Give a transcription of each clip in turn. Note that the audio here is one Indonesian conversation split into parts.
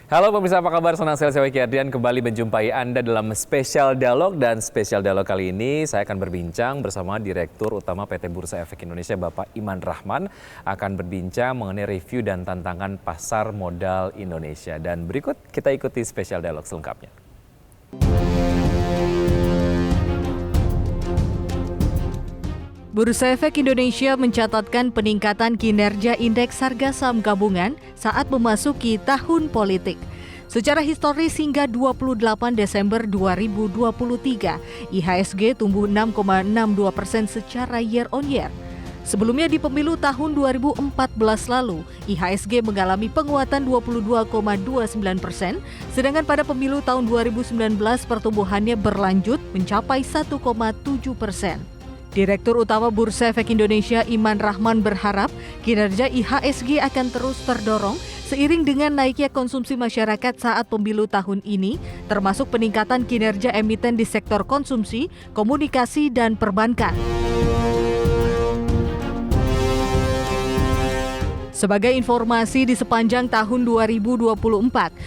Halo pemirsa, apa kabar? Senang sekali saya Wiki Adrian kembali menjumpai Anda dalam spesial dialog. Dan spesial dialog kali ini saya akan berbincang bersama Direktur Utama PT Bursa Efek Indonesia, Bapak Iman Rahman. Akan berbincang mengenai review dan tantangan pasar modal Indonesia. Dan berikut kita ikuti spesial dialog selengkapnya. Bursa Efek Indonesia mencatatkan peningkatan kinerja indeks harga saham gabungan saat memasuki tahun politik. Secara historis hingga 28 Desember 2023, IHSG tumbuh 6,62% secara year on year. Sebelumnya di pemilu tahun 2014 lalu, IHSG mengalami penguatan 22,29%, sedangkan pada pemilu tahun 2019 pertumbuhannya berlanjut mencapai 1,7%. Direktur Utama Bursa Efek Indonesia Iman Rahman berharap kinerja IHSG akan terus terdorong seiring dengan naiknya konsumsi masyarakat saat pemilu tahun ini, termasuk peningkatan kinerja emiten di sektor konsumsi, komunikasi, dan perbankan. Sebagai informasi, di sepanjang tahun 2024,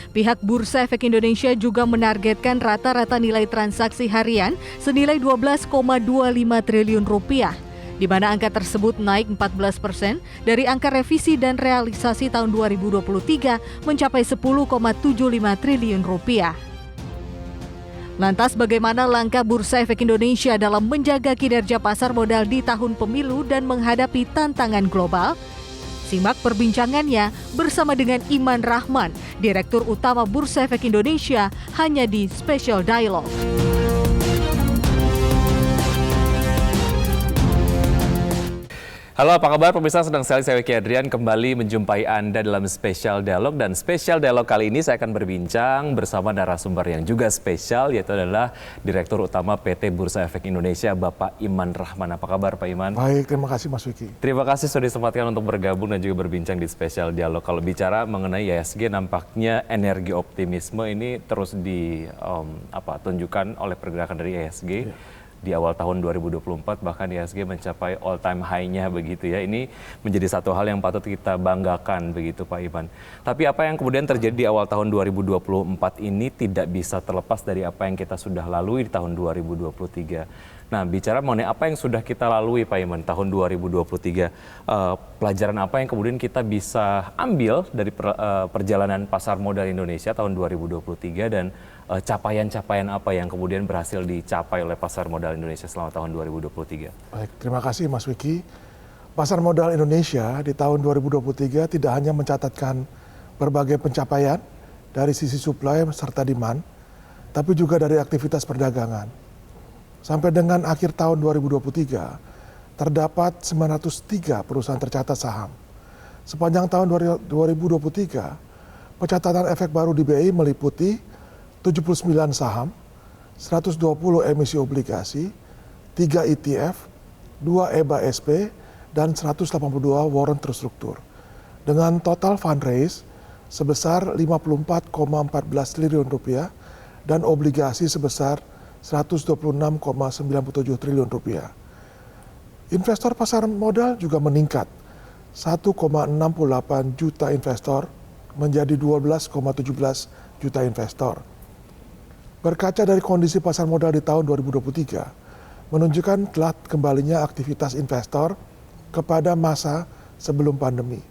pihak Bursa Efek Indonesia juga menargetkan rata-rata nilai transaksi harian senilai 12,25 triliun rupiah, di mana angka tersebut naik 14% dari angka revisi dan realisasi tahun 2023 mencapai 10,75 triliun rupiah. Lantas bagaimana langkah Bursa Efek Indonesia dalam menjaga kinerja pasar modal di tahun pemilu dan menghadapi tantangan global? Simak perbincangannya bersama dengan Iman Rahman, Direktur Utama Bursa Efek Indonesia, hanya di Special Dialogue. Halo, apa kabar pemirsa? Senang sekali saya Wiki Adrian kembali menjumpai Anda dalam spesial dialog. Dan spesial dialog kali ini saya akan berbincang bersama narasumber yang juga spesial, yaitu adalah Direktur Utama PT Bursa Efek Indonesia, Bapak Iman Rahman. Apa kabar Pak Iman? Baik, terima kasih Mas Wiki. Terima kasih sudah disempatkan untuk bergabung dan juga berbincang di spesial dialog. Kalau bicara mengenai IHSG, nampaknya energi optimisme ini terus tunjukkan oleh pergerakan dari IHSG. Di awal tahun 2024 bahkan IHSG mencapai all time high-nya begitu ya. Ini menjadi satu hal yang patut kita banggakan begitu Pak Iman. Tapi apa yang kemudian terjadi di awal tahun 2024 ini tidak bisa terlepas dari apa yang kita sudah lalui di tahun 2023. Nah, bicara mengenai apa yang sudah kita lalui Pak Iman tahun 2023, pelajaran apa yang kemudian kita bisa ambil dari perjalanan pasar modal Indonesia tahun 2023 dan capaian-capaian apa yang kemudian berhasil dicapai oleh pasar modal Indonesia selama tahun 2023? Baik, terima kasih Mas Wiki. Pasar modal Indonesia di tahun 2023 tidak hanya mencatatkan berbagai pencapaian dari sisi supply serta demand, tapi juga dari aktivitas perdagangan. Sampai dengan akhir tahun 2023, terdapat 903 perusahaan tercatat saham. Sepanjang tahun 2023, pencatatan efek baru di BI meliputi 79 saham, 120 emisi obligasi, 3 ETF, 2 EBA SP, dan 182 warrant terstruktur. Dengan total fundraise sebesar 54,14 triliun rupiah dan obligasi sebesar 126,97 triliun rupiah. Investor pasar modal juga meningkat 1,68 juta investor menjadi 12,17 juta investor. Berkaca dari kondisi pasar modal di tahun 2023, menunjukkan telah kembalinya aktivitas investor kepada masa sebelum pandemi,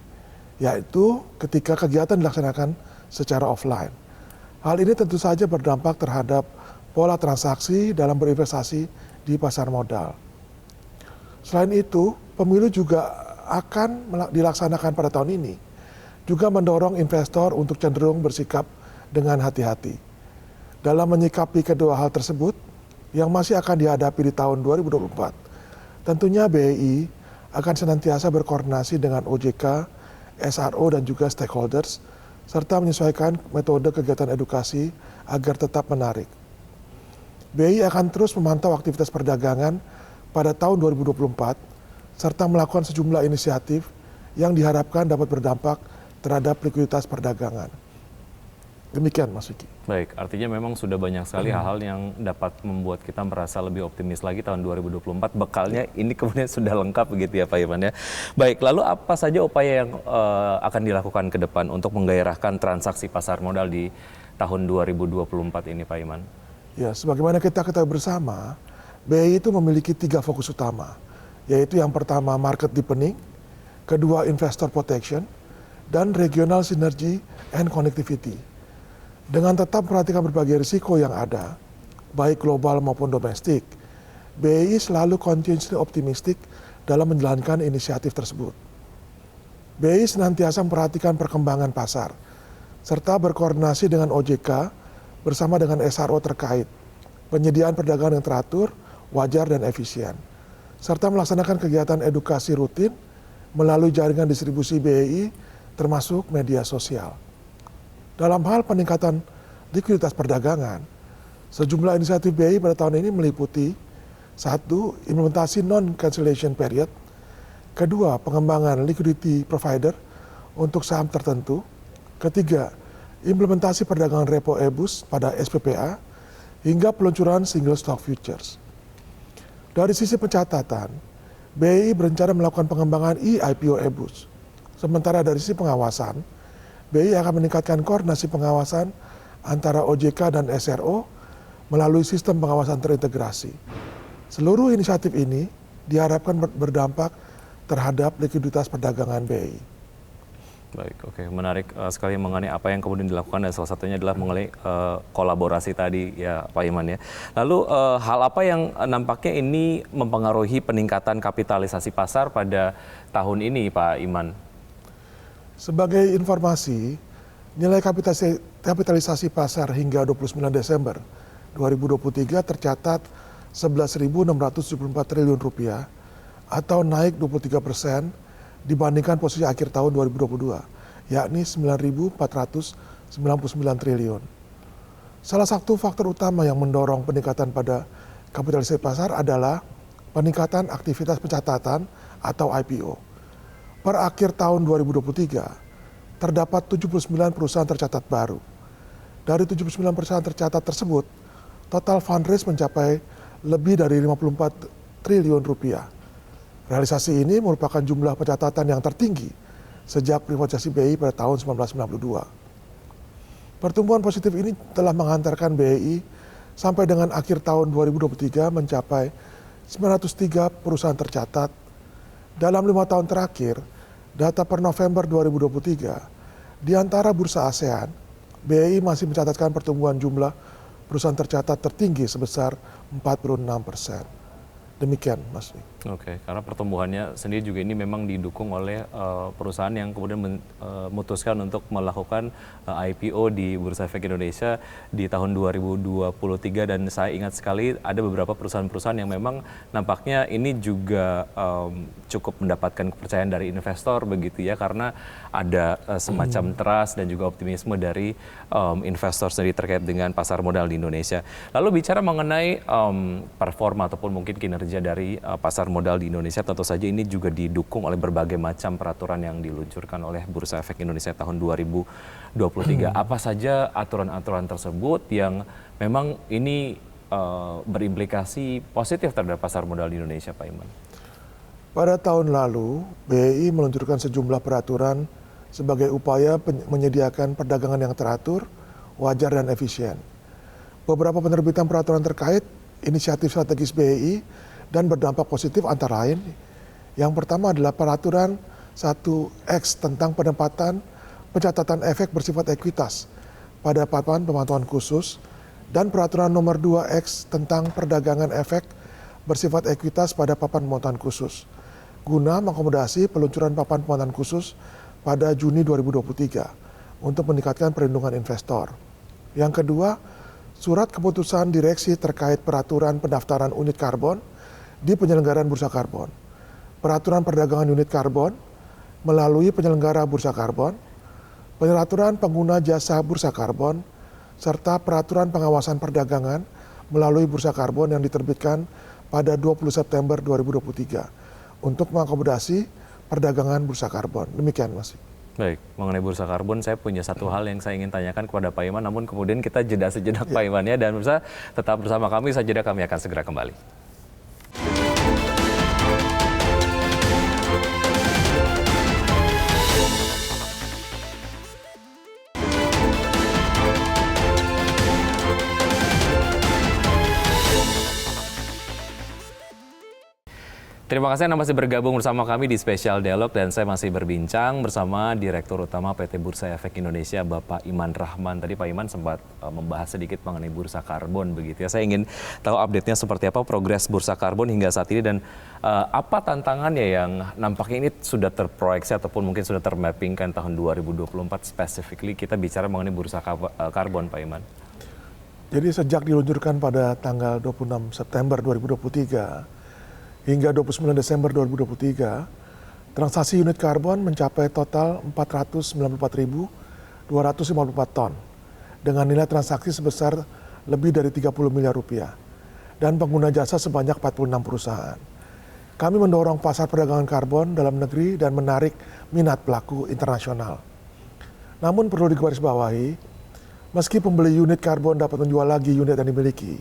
yaitu ketika kegiatan dilaksanakan secara offline. Hal ini tentu saja berdampak terhadap pola transaksi dalam berinvestasi di pasar modal. Selain itu, pemilu juga akan dilaksanakan pada tahun ini, juga mendorong investor untuk cenderung bersikap dengan hati-hati. Dalam menyikapi kedua hal tersebut yang masih akan dihadapi di tahun 2024, tentunya BEI akan senantiasa berkoordinasi dengan OJK, SRO dan juga stakeholders, serta menyesuaikan metode kegiatan edukasi agar tetap menarik. BEI akan terus memantau aktivitas perdagangan pada tahun 2024, serta melakukan sejumlah inisiatif yang diharapkan dapat berdampak terhadap likuiditas perdagangan. Demikian Mas Vicky. Baik, artinya memang sudah banyak sekali hal-hal yang dapat membuat kita merasa lebih optimis lagi tahun 2024. Bekalnya ini kemudian sudah lengkap begitu ya Pak Iman ya. Baik, lalu apa saja upaya yang akan dilakukan ke depan untuk menggairahkan transaksi pasar modal di tahun 2024 ini Pak Iman? Ya, sebagaimana kita ketahui bersama, BI itu memiliki 3 fokus utama, yaitu yang pertama market deepening, kedua investor protection, dan regional synergy and connectivity. Dengan tetap memperhatikan berbagai risiko yang ada, baik global maupun domestik, BI selalu continuously optimistic dalam menjalankan inisiatif tersebut. BI senantiasa memperhatikan perkembangan pasar, serta berkoordinasi dengan OJK bersama dengan SRO terkait, penyediaan perdagangan yang teratur, wajar dan efisien, serta melaksanakan kegiatan edukasi rutin melalui jaringan distribusi BI termasuk media sosial. Dalam hal peningkatan likuiditas perdagangan, sejumlah inisiatif BI pada tahun ini meliputi 1. Implementasi non-cancellation period, kedua, pengembangan liquidity provider untuk saham tertentu, ketiga, implementasi perdagangan repo EBUS pada SPPA, hingga peluncuran single stock futures. Dari sisi pencatatan, BI berencana melakukan pengembangan e-IPO EBUS. Sementara dari sisi pengawasan, BI akan meningkatkan koordinasi pengawasan antara OJK dan SRO melalui sistem pengawasan terintegrasi. Seluruh inisiatif ini diharapkan berdampak terhadap likuiditas perdagangan BI. Baik, oke, menarik sekali mengenai apa yang kemudian dilakukan dan salah satunya adalah mengenai kolaborasi tadi ya Pak Iman ya. Lalu hal apa yang nampaknya ini mempengaruhi peningkatan kapitalisasi pasar pada tahun ini Pak Iman? Sebagai informasi, nilai kapitalisasi pasar hingga 29 Desember 2023 tercatat 11.674 triliun rupiah atau naik 23% dibandingkan posisi akhir tahun 2022, yakni 9.499 triliun. Salah satu faktor utama yang mendorong peningkatan pada kapitalisasi pasar adalah peningkatan aktivitas pencatatan atau IPO. Per akhir tahun 2023, terdapat 79 perusahaan tercatat baru. Dari 79 perusahaan tercatat tersebut, total fundraise mencapai lebih dari 54 triliun rupiah. Realisasi ini merupakan jumlah pencatatan yang tertinggi sejak privatisasi BI pada tahun 1992. Pertumbuhan positif ini telah menghantarkan BI sampai dengan akhir tahun 2023 mencapai 903 perusahaan tercatat. Dalam 5 tahun terakhir, data per November 2023, di antara bursa ASEAN, BI masih mencatatkan pertumbuhan jumlah perusahaan tercatat tertinggi sebesar 46%. Demikian, Mas. Oke, karena pertumbuhannya sendiri juga ini memang didukung oleh perusahaan yang kemudian memutuskan untuk melakukan IPO di Bursa Efek Indonesia di tahun 2023 dan saya ingat sekali ada beberapa perusahaan-perusahaan yang memang nampaknya ini juga cukup mendapatkan kepercayaan dari investor begitu ya karena ada semacam trust dan juga optimisme dari investor sendiri terkait dengan pasar modal di Indonesia. Lalu bicara mengenai performa ataupun mungkin kinerja dari pasar modal di Indonesia, tentu saja ini juga didukung oleh berbagai macam peraturan yang diluncurkan oleh Bursa Efek Indonesia tahun 2023. Apa saja aturan-aturan tersebut yang memang ini berimplikasi positif terhadap pasar modal di Indonesia, Pak Iman? Pada tahun lalu, BI meluncurkan sejumlah peraturan sebagai upaya menyediakan perdagangan yang teratur, wajar dan efisien. Beberapa penerbitan peraturan terkait inisiatif strategis BI dan berdampak positif antara lain. Yang pertama adalah peraturan 1X tentang penempatan pencatatan efek bersifat ekuitas pada papan pemantauan khusus dan peraturan nomor 2X tentang perdagangan efek bersifat ekuitas pada papan pemantauan khusus guna mengakomodasi peluncuran papan pemantauan khusus pada Juni 2023 untuk meningkatkan perlindungan investor. Yang kedua, surat keputusan direksi terkait peraturan pendaftaran unit karbon di penyelenggaraan bursa karbon, peraturan perdagangan unit karbon melalui penyelenggara bursa karbon, peraturan pengguna jasa bursa karbon, serta peraturan pengawasan perdagangan melalui bursa karbon yang diterbitkan pada 20 September 2023 untuk mengakomodasi perdagangan bursa karbon. Demikian, Mas. Baik, mengenai bursa karbon saya punya satu hal yang saya ingin tanyakan kepada Pak Iman, namun kemudian kita jeda sejenak Pak Iman ya, dan pemirsa tetap bersama kami, saja kami akan segera kembali. Terima kasih Anda masih bergabung bersama kami di Spesial Dialog, dan saya masih berbincang bersama Direktur Utama PT Bursa Efek Indonesia, Bapak Iman Rahman. Tadi Pak Iman sempat membahas sedikit mengenai bursa karbon begitu ya. Saya ingin tahu update-nya seperti apa progres bursa karbon hingga saat ini, dan apa tantangannya yang nampaknya ini sudah terproyeksi ataupun mungkin sudah termappingkan tahun 2024 specifically kita bicara mengenai bursa karbon Pak Iman. Jadi sejak diluncurkan pada tanggal 26 September 2023, hingga 29 Desember 2023, transaksi unit karbon mencapai total 494.254 ton dengan nilai transaksi sebesar lebih dari 30 miliar rupiah dan pengguna jasa sebanyak 46 perusahaan. Kami mendorong pasar perdagangan karbon dalam negeri dan menarik minat pelaku internasional. Namun perlu digarisbawahi, meski pembeli unit karbon dapat menjual lagi unit yang dimiliki,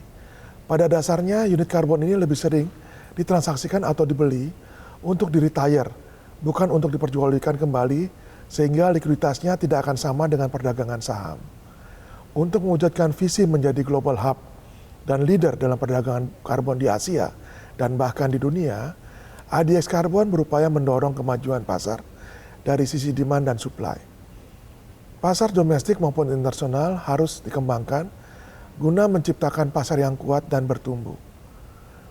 pada dasarnya unit karbon ini lebih sering ditransaksikan atau dibeli untuk di-retire, bukan untuk diperjualbelikan kembali, sehingga likuiditasnya tidak akan sama dengan perdagangan saham. Untuk mewujudkan visi menjadi global hub dan leader dalam perdagangan karbon di Asia dan bahkan di dunia, ADX Karbon berupaya mendorong kemajuan pasar dari sisi demand dan supply. Pasar domestik maupun internasional harus dikembangkan guna menciptakan pasar yang kuat dan bertumbuh.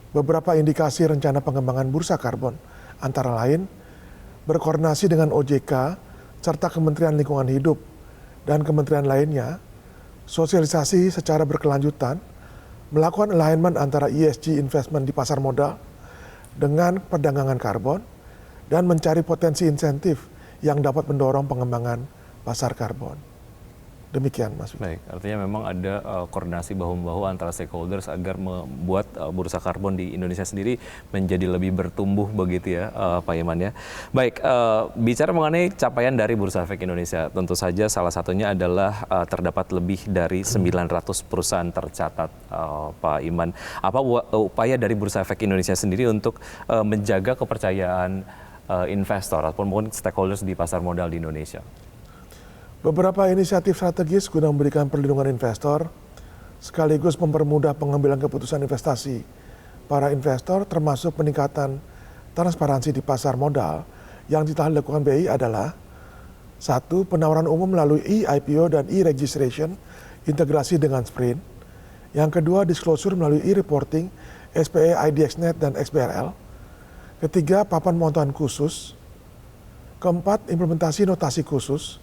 Beberapa indikasi rencana pengembangan bursa karbon antara lain berkoordinasi dengan OJK serta Kementerian Lingkungan Hidup dan kementerian lainnya, sosialisasi secara berkelanjutan, melakukan alignment antara ESG investment di pasar modal dengan perdagangan karbon, dan mencari potensi insentif yang dapat mendorong pengembangan pasar karbon. Demikian Mas. Baik, artinya memang ada koordinasi bahu-membahu antara stakeholders agar membuat bursa karbon di Indonesia sendiri menjadi lebih bertumbuh begitu ya Pak Iman ya. Baik, bicara mengenai capaian dari Bursa Efek Indonesia, tentu saja salah satunya adalah terdapat lebih dari 900 perusahaan tercatat Pak Iman. Apa upaya dari Bursa Efek Indonesia sendiri untuk menjaga kepercayaan investor ataupun stakeholders di pasar modal di Indonesia? Beberapa inisiatif strategis guna memberikan perlindungan investor, sekaligus mempermudah pengambilan keputusan investasi para investor, termasuk peningkatan transparansi di pasar modal yang telah dilakukan BI adalah: 1. Penawaran umum melalui e-IPO dan e-registration integrasi dengan Sprint. Yang kedua, disclosure melalui e-reporting, SPE, IDXnet, dan XBRL. Ketiga, papan pemantauan khusus. Keempat, implementasi notasi khusus.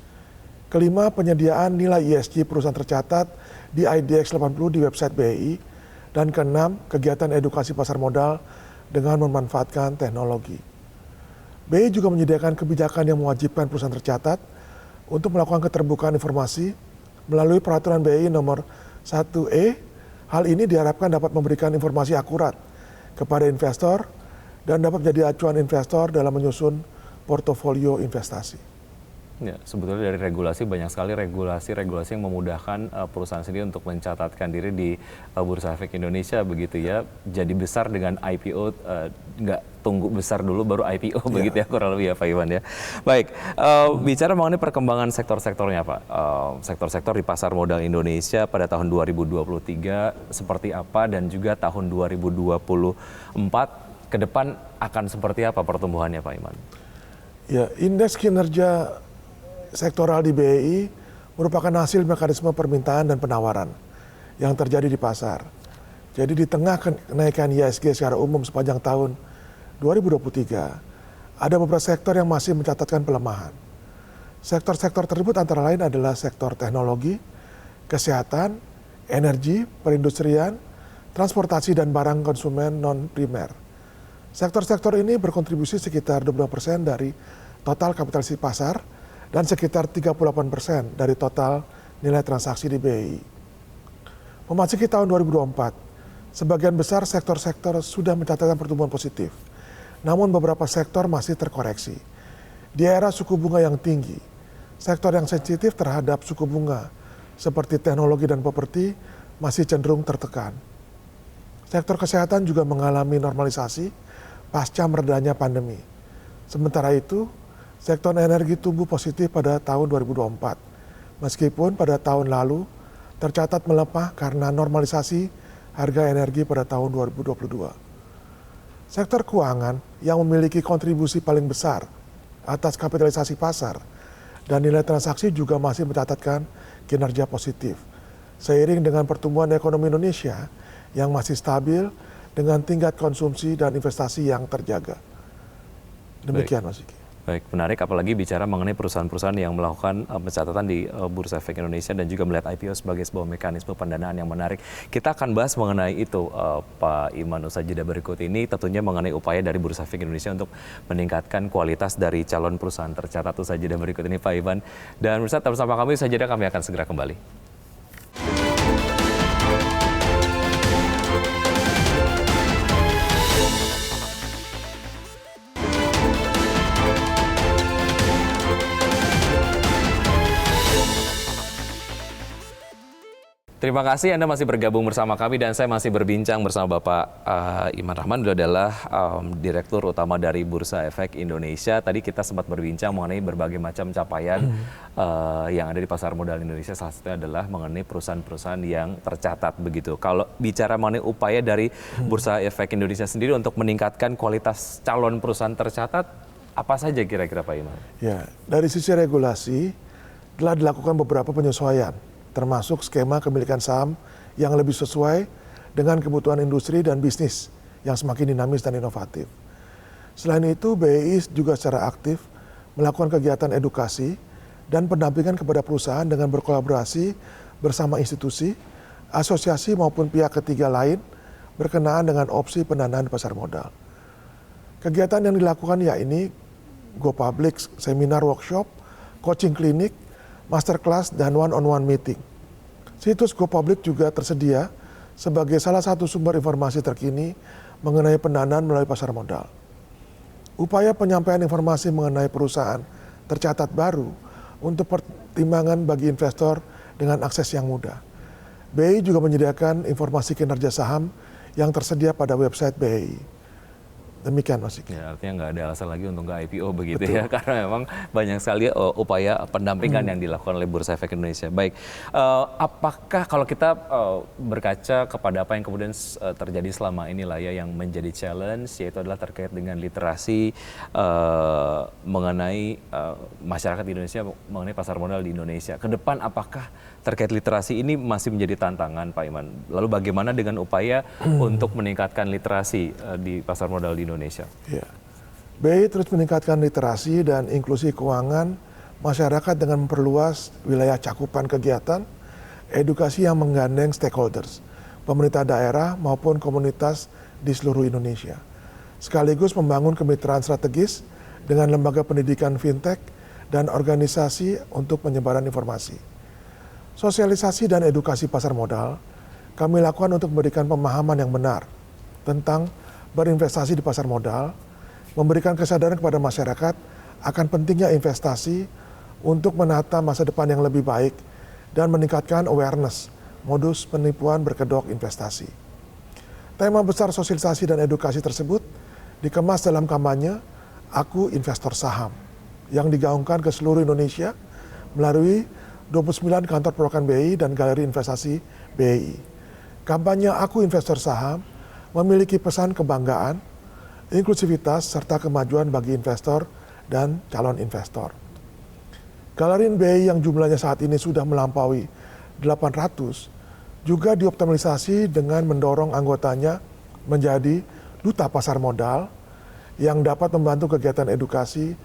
Kelima, penyediaan nilai ESG perusahaan tercatat di IDX 80 di website BI. Dan keenam, kegiatan edukasi pasar modal dengan memanfaatkan teknologi. BI juga menyediakan kebijakan yang mewajibkan perusahaan tercatat untuk melakukan keterbukaan informasi melalui peraturan BI nomor 1E. Hal ini diharapkan dapat memberikan informasi akurat kepada investor dan dapat menjadi acuan investor dalam menyusun portofolio investasi. Ya, sebetulnya dari regulasi banyak sekali regulasi yang memudahkan perusahaan sendiri untuk mencatatkan diri di Bursa Efek Indonesia begitu ya. Jadi besar dengan IPO, nggak tunggu besar dulu baru IPO begitu ya kurang lebih ya Pak Iwan ya. Baik, bicara mengenai perkembangan sektor-sektornya Pak, sektor-sektor di pasar modal Indonesia pada tahun 2023 seperti apa, dan juga tahun 2024 ke depan akan seperti apa pertumbuhannya Pak Iman? Ya, indeks kinerja sektoral di BI merupakan hasil mekanisme permintaan dan penawaran yang terjadi di pasar. Jadi di tengah kenaikan IHSG secara umum sepanjang tahun 2023, ada beberapa sektor yang masih mencatatkan pelemahan. Sektor-sektor tersebut antara lain adalah sektor teknologi, kesehatan, energi, perindustrian, transportasi, dan barang konsumen non-primer. Sektor-sektor ini berkontribusi sekitar 20% dari total kapitalisasi pasar dan sekitar 38% dari total nilai transaksi di BI. Memasuki tahun 2024, sebagian besar sektor-sektor sudah mencatatkan pertumbuhan positif. Namun beberapa sektor masih terkoreksi. Di era suku bunga yang tinggi, sektor yang sensitif terhadap suku bunga seperti teknologi dan properti masih cenderung tertekan. Sektor kesehatan juga mengalami normalisasi pasca meredanya pandemi. Sementara itu, sektor energi tumbuh positif pada tahun 2024, meskipun pada tahun lalu tercatat melemah karena normalisasi harga energi pada tahun 2022. Sektor keuangan yang memiliki kontribusi paling besar atas kapitalisasi pasar dan nilai transaksi juga masih mencatatkan kinerja positif, seiring dengan pertumbuhan ekonomi Indonesia yang masih stabil dengan tingkat konsumsi dan investasi yang terjaga. Demikian, Mas Vicky. Baik, menarik apalagi bicara mengenai perusahaan-perusahaan yang melakukan pencatatan di Bursa Efek Indonesia dan juga melihat IPO sebagai sebuah mekanisme pendanaan yang menarik. Kita akan bahas mengenai itu, Pak Iman, usai jeda berikut ini, tentunya mengenai upaya dari Bursa Efek Indonesia untuk meningkatkan kualitas dari calon perusahaan tercatat usai jeda berikut ini, Pak Iman. Dan bersama kami, usai jeda kami akan segera kembali. Terima kasih Anda masih bergabung bersama kami dan saya masih berbincang bersama Bapak Iman Rahman, beliau adalah Direktur Utama dari Bursa Efek Indonesia. Tadi kita sempat berbincang mengenai berbagai macam capaian yang ada di pasar modal Indonesia. Salah satunya adalah mengenai perusahaan-perusahaan yang tercatat begitu. Kalau bicara mengenai upaya dari Bursa Efek Indonesia sendiri untuk meningkatkan kualitas calon perusahaan tercatat, apa saja kira-kira Pak Iman? Ya, dari sisi regulasi telah dilakukan beberapa penyesuaian, termasuk skema kepemilikan saham yang lebih sesuai dengan kebutuhan industri dan bisnis yang semakin dinamis dan inovatif. Selain itu, BEI juga secara aktif melakukan kegiatan edukasi dan pendampingan kepada perusahaan dengan berkolaborasi bersama institusi, asosiasi maupun pihak ketiga lain berkenaan dengan opsi pendanaan di pasar modal. Kegiatan yang dilakukan yakni Go Public, seminar workshop, coaching klinik, masterclass, dan one-on-one meeting. Situs Go Public juga tersedia sebagai salah satu sumber informasi terkini mengenai pendanaan melalui pasar modal. Upaya penyampaian informasi mengenai perusahaan tercatat baru untuk pertimbangan bagi investor dengan akses yang mudah. BEI juga menyediakan informasi kinerja saham yang tersedia pada website BEI. Demikian, Mas Iki. Ya, artinya nggak ada alasan lagi untuk nggak IPO begitu. Betul. Ya, karena memang banyak sekali upaya pendampingan yang dilakukan oleh Bursa Efek Indonesia. Baik, apakah kalau kita berkaca kepada apa yang kemudian terjadi selama ini lah ya, yang menjadi challenge, yaitu adalah terkait dengan literasi mengenai masyarakat Indonesia, mengenai pasar modal di Indonesia. Ke depan apakah terkait literasi ini masih menjadi tantangan, Pak Iman? Lalu bagaimana dengan upaya untuk meningkatkan literasi di pasar modal di Indonesia? Ya. BEI terus meningkatkan literasi dan inklusi keuangan masyarakat dengan memperluas wilayah cakupan kegiatan edukasi yang menggandeng stakeholders, pemerintah daerah maupun komunitas di seluruh Indonesia. Sekaligus membangun kemitraan strategis dengan lembaga pendidikan fintech dan organisasi untuk penyebaran informasi. Sosialisasi dan edukasi pasar modal kami lakukan untuk memberikan pemahaman yang benar tentang berinvestasi di pasar modal, memberikan kesadaran kepada masyarakat akan pentingnya investasi untuk menata masa depan yang lebih baik dan meningkatkan awareness modus penipuan berkedok investasi. Tema besar sosialisasi dan edukasi tersebut dikemas dalam kampanye Aku Investor Saham yang digaungkan ke seluruh Indonesia melalui 29 kantor perwakilan BEI dan galeri investasi BEI. Kampanye Aku Investor Saham memiliki pesan kebanggaan, inklusivitas, serta kemajuan bagi investor dan calon investor. Galeri BEI yang jumlahnya saat ini sudah melampaui 800 juga dioptimalisasi dengan mendorong anggotanya menjadi duta pasar modal yang dapat membantu kegiatan edukasi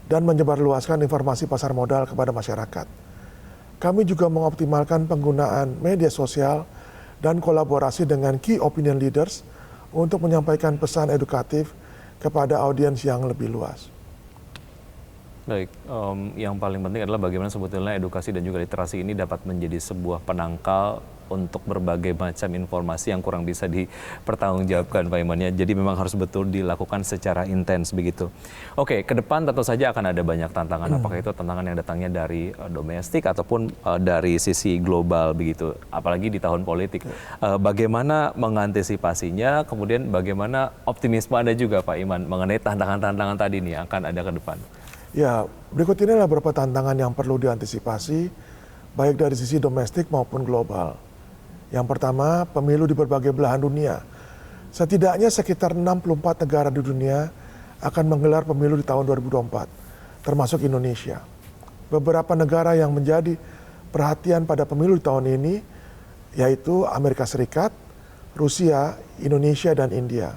dan menyebarluaskan informasi pasar modal kepada masyarakat. Kami juga mengoptimalkan penggunaan media sosial dan kolaborasi dengan key opinion leaders untuk menyampaikan pesan edukatif kepada audiens yang lebih luas. Baik, yang paling penting adalah bagaimana sebetulnya edukasi dan juga literasi ini dapat menjadi sebuah penangkal untuk berbagai macam informasi yang kurang bisa dipertanggungjawabkan Pak Iman ya. Jadi memang harus betul dilakukan secara intens begitu. Oke, ke depan tentu saja akan ada banyak tantangan. Apakah itu tantangan yang datangnya dari domestik ataupun dari sisi global begitu. Apalagi di tahun politik. Bagaimana mengantisipasinya, kemudian bagaimana optimisme Anda juga Pak Iman mengenai tantangan-tantangan tadi nih yang akan ada ke depan? Ya, berikut ini adalah beberapa tantangan yang perlu diantisipasi, baik dari sisi domestik maupun global. Yang pertama, pemilu di berbagai belahan dunia. Setidaknya sekitar 64 negara di dunia akan menggelar pemilu di tahun 2024, termasuk Indonesia. Beberapa negara yang menjadi perhatian pada pemilu di tahun ini, yaitu Amerika Serikat, Rusia, Indonesia, dan India.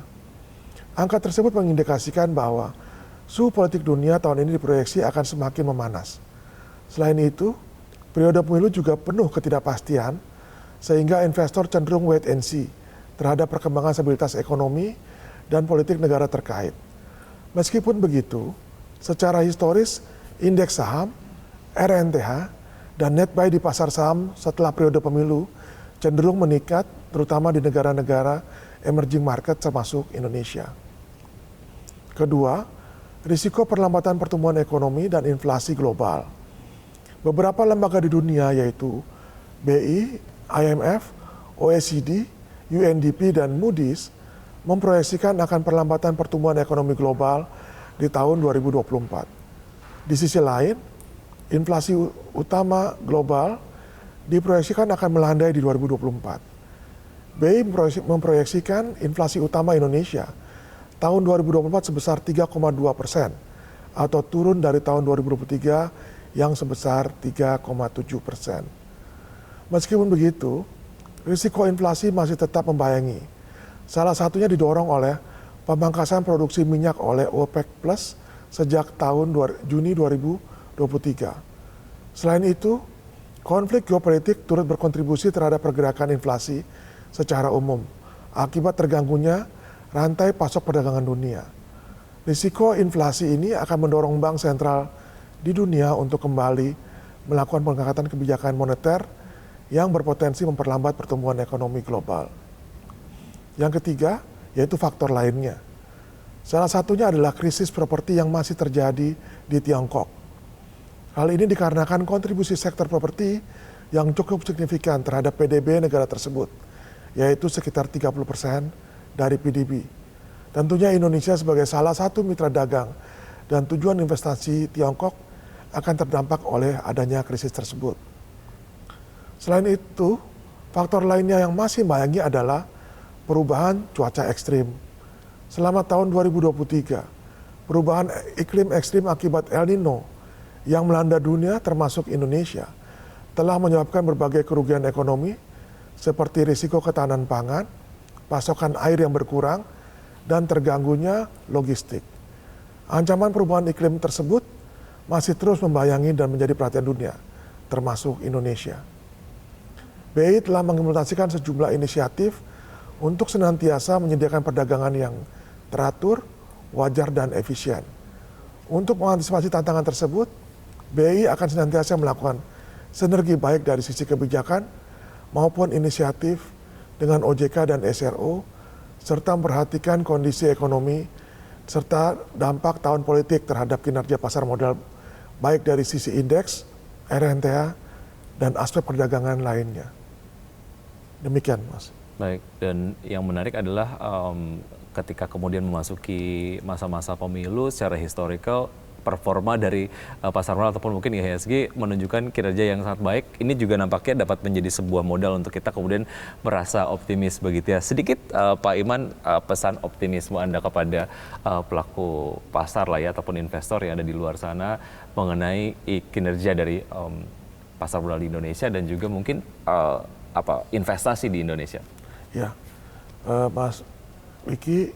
Angka tersebut mengindikasikan bahwa suhu politik dunia tahun ini diproyeksi akan semakin memanas. Selain itu, periode pemilu juga penuh ketidakpastian, sehingga investor cenderung wait and see terhadap perkembangan stabilitas ekonomi dan politik negara terkait. Meskipun begitu, secara historis, indeks saham, RNTH, dan net buy di pasar saham setelah periode pemilu cenderung meningkat, terutama di negara-negara emerging market termasuk Indonesia. Kedua, risiko perlambatan pertumbuhan ekonomi dan inflasi global. Beberapa lembaga di dunia yaitu BI, IMF, OECD, UNDP, dan Moody's memproyeksikan akan perlambatan pertumbuhan ekonomi global di tahun 2024. Di sisi lain, inflasi utama global diproyeksikan akan melandai di 2024. BI memproyeksikan inflasi utama Indonesia tahun 2024 sebesar 3,2% atau turun dari tahun 2023 yang sebesar 3,7%. Meskipun begitu, risiko inflasi masih tetap membayangi. Salah satunya didorong oleh pemangkasan produksi minyak oleh OPEC Plus sejak tahun Juni 2023. Selain itu, konflik geopolitik turut berkontribusi terhadap pergerakan inflasi secara umum akibat terganggunya rantai pasok perdagangan dunia. Risiko inflasi ini akan mendorong bank sentral di dunia untuk kembali melakukan pengangkatan kebijakan moneter yang berpotensi memperlambat pertumbuhan ekonomi global. Yang ketiga, yaitu faktor lainnya. Salah satunya adalah krisis properti yang masih terjadi di Tiongkok. Hal ini dikarenakan kontribusi sektor properti yang cukup signifikan terhadap PDB negara tersebut, yaitu sekitar 30% dari PDB. Tentunya Indonesia sebagai salah satu mitra dagang dan tujuan investasi Tiongkok akan terdampak oleh adanya krisis tersebut. Selain itu, faktor lainnya yang masih membayangi adalah perubahan cuaca ekstrim. Selama tahun 2023, perubahan iklim ekstrim akibat El Nino yang melanda dunia termasuk Indonesia telah menyebabkan berbagai kerugian ekonomi seperti risiko ketahanan pangan, pasokan air yang berkurang, dan terganggunya logistik. Ancaman perubahan iklim tersebut masih terus membayangi dan menjadi perhatian dunia, termasuk Indonesia. BI telah mengimplementasikan sejumlah inisiatif untuk senantiasa menyediakan perdagangan yang teratur, wajar, dan efisien. Untuk mengantisipasi tantangan tersebut, BI akan senantiasa melakukan sinergi baik dari sisi kebijakan maupun inisiatif dengan OJK dan SRO, serta memperhatikan kondisi ekonomi, serta dampak tahun politik terhadap kinerja pasar modal, baik dari sisi indeks, RNTH, dan aspek perdagangan lainnya. Demikian, Mas. Baik, dan yang menarik adalah ketika kemudian memasuki masa-masa pemilu secara historical, performa dari pasar modal ataupun mungkin IHSG menunjukkan kinerja yang sangat baik. Ini juga nampaknya dapat menjadi sebuah modal untuk kita kemudian merasa optimis begitu ya. Sedikit Pak Iman, pesan optimisme Anda kepada pelaku pasar lah ya ataupun investor yang ada di luar sana mengenai kinerja dari pasar modal di Indonesia dan juga mungkin investasi di Indonesia. Ya, Mas Wiki,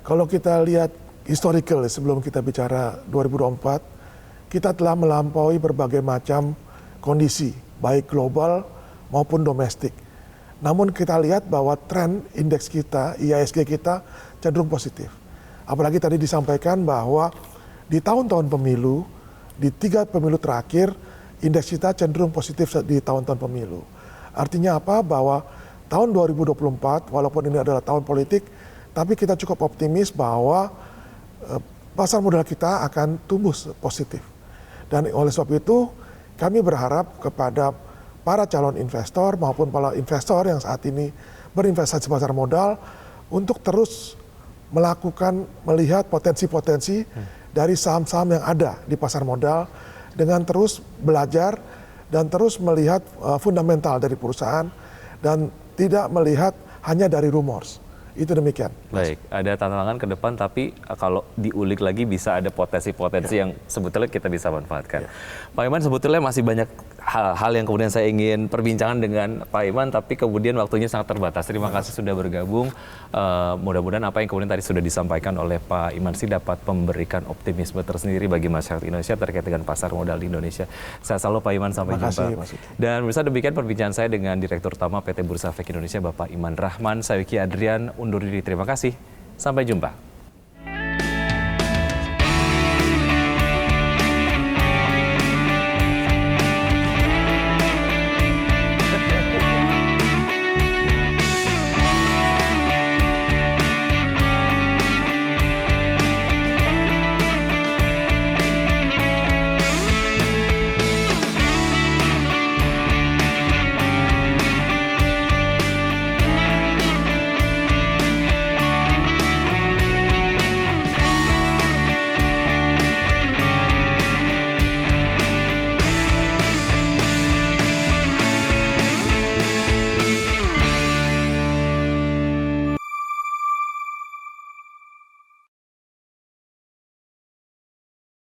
kalau kita lihat historical sebelum kita bicara 2024, kita telah melampaui berbagai macam kondisi, baik global maupun domestik. Namun kita lihat bahwa tren indeks kita, IHSG kita cenderung positif. Apalagi tadi disampaikan bahwa di tahun-tahun pemilu, di 3 pemilu terakhir, indeks kita cenderung positif di tahun-tahun pemilu. Artinya apa? Bahwa tahun 2024, walaupun ini adalah tahun politik, tapi kita cukup optimis bahwa pasar modal kita akan tumbuh positif. Dan oleh sebab itu, kami berharap kepada para calon investor maupun para investor yang saat ini berinvestasi pasar modal untuk terus melihat potensi-potensi dari saham-saham yang ada di pasar modal dengan terus belajar dan terus melihat fundamental dari perusahaan dan tidak melihat hanya dari rumors. Itu demikian. Baik, ada tantangan ke depan tapi kalau diulik lagi bisa ada potensi-potensi yang sebetulnya kita bisa manfaatkan. Pak Iman, sebetulnya masih banyak hal-hal yang kemudian saya ingin perbincangan dengan Pak Iman, tapi kemudian waktunya sangat terbatas. Terima kasih sudah bergabung. Mudah-mudahan apa yang kemudian tadi sudah disampaikan oleh Pak Iman sih dapat memberikan optimisme tersendiri bagi masyarakat Indonesia terkait dengan pasar modal di Indonesia. Saya selalu Pak Iman, sampai jumpa. Dan bisa demikian perbincangan saya dengan Direktur Utama PT Bursa Efek Indonesia, Bapak Iman Rahman. Saya Wiki Adrian, undur diri. Terima kasih. Sampai jumpa.